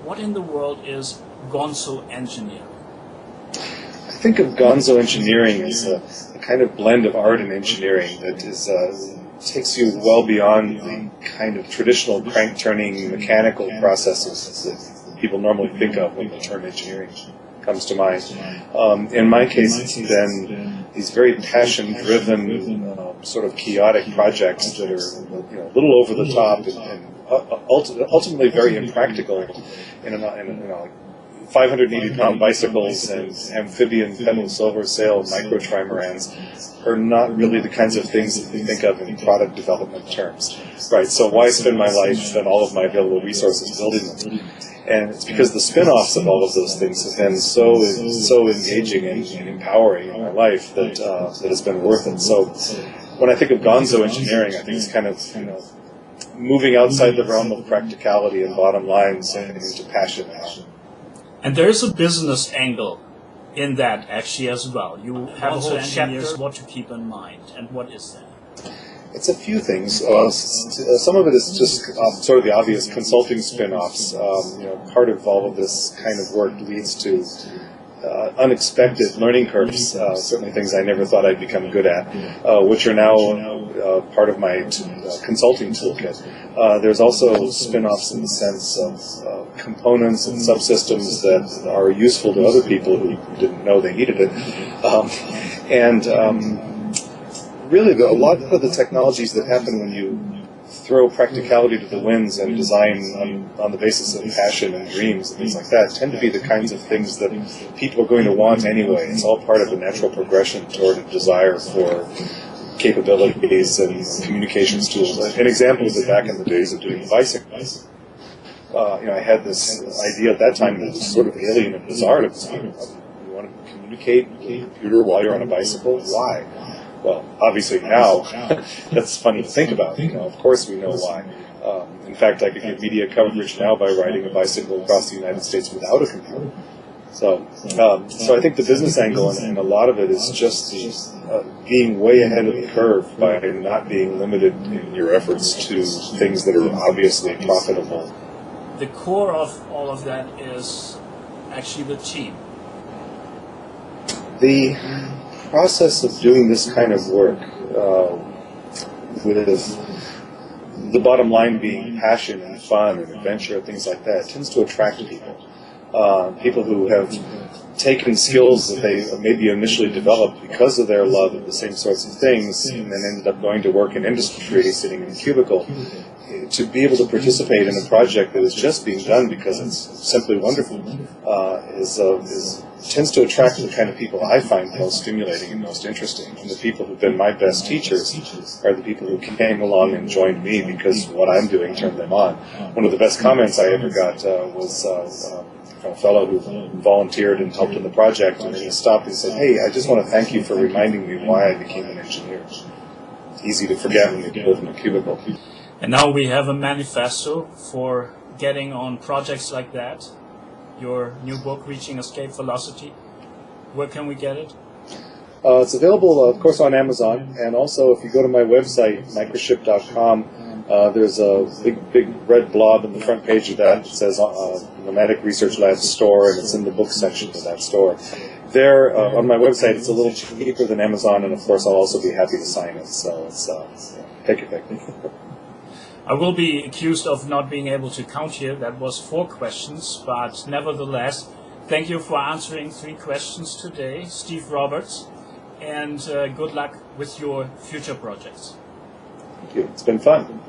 what in the world is Gonzo engineering? I think of Gonzo engineering as a kind of blend of art and engineering that is takes you well beyond the kind of traditional crank-turning mechanical processes that people normally think of when the term engineering comes to mind. In my case, it's been these very passion-driven, sort of chaotic projects that are a little over the top and ultimately very impractical in a 580-pound bicycles and amphibian pedal silver sail micro-trimarans are not really the kinds of things that we think of in product development terms. Right, so why spend my life and all of my available resources building them? And it's because the spin-offs of all of those things have been so engaging and empowering in my life that it's been worth it. So when I think of Gonzo engineering, I think it's kind of moving outside the realm of practicality and bottom lines and into passion. And there is a business angle in that actually as well. You have a whole chapter, what to keep in mind, and what is that? It's a few things. Some of it is just sort of the obvious consulting spin-offs. Part of all of this kind of work leads to unexpected learning curves, certainly things I never thought I'd become good at, which are now part of my consulting toolkit. There's also spin-offs in the sense of components and subsystems that are useful to other people who didn't know they needed it. Really, a lot of the technologies that happen when you throw practicality to the winds and design on the basis of passion and dreams and things like that tend to be the kinds of things that people are going to want anyway. It's all part of the natural progression toward a desire for capabilities and communications tools. An example is that back in the days of doing bicycles, I had this idea at that time that was sort of alien and bizarre to me. You want to communicate with a computer while you're on a bicycle? Why? Well, obviously now, that's funny to think about. Of course we know why. In fact, I could get media coverage now by riding a bicycle across the United States without a computer. So I think the business angle, and a lot of it is just being way ahead of the curve by not being limited in your efforts to things that are obviously profitable. The core of all of that is actually the team. The process of doing this kind of work, with the bottom line being passion and fun and adventure and things like that, tends to attract people. People who have taken skills that they maybe initially developed because of their love of the same sorts of things and then ended up going to work in industry, sitting in a cubicle, to be able to participate in a project that is just being done because it's simply wonderful, tends to attract the kind of people I find most stimulating and most interesting. And the people who've been my best teachers are the people who came along and joined me because what I'm doing turned them on. One of the best comments I ever got was from a fellow who volunteered and helped in the project, and then he stopped and said, "Hey, I just want to thank you for reminding me why I became an engineer." It's easy to forget when you live in a cubicle. And now we have a manifesto for getting on projects like that. Your new book, Reaching Escape Velocity. Where can we get it? It's available, of course, on Amazon, and also if you go to my website, microship.com, there's a big red blob in the front page of that. It says Nomadic Research Lab store, and it's in the book section of that store. There, on my website, it's a little cheaper than Amazon, and of course, I'll also be happy to sign it. So it's take your pick. I will be accused of not being able to count here. That was 4 questions, but nevertheless, thank you for answering 3 questions today, Steve Roberts, and good luck with your future projects. Thank you. It's been fun.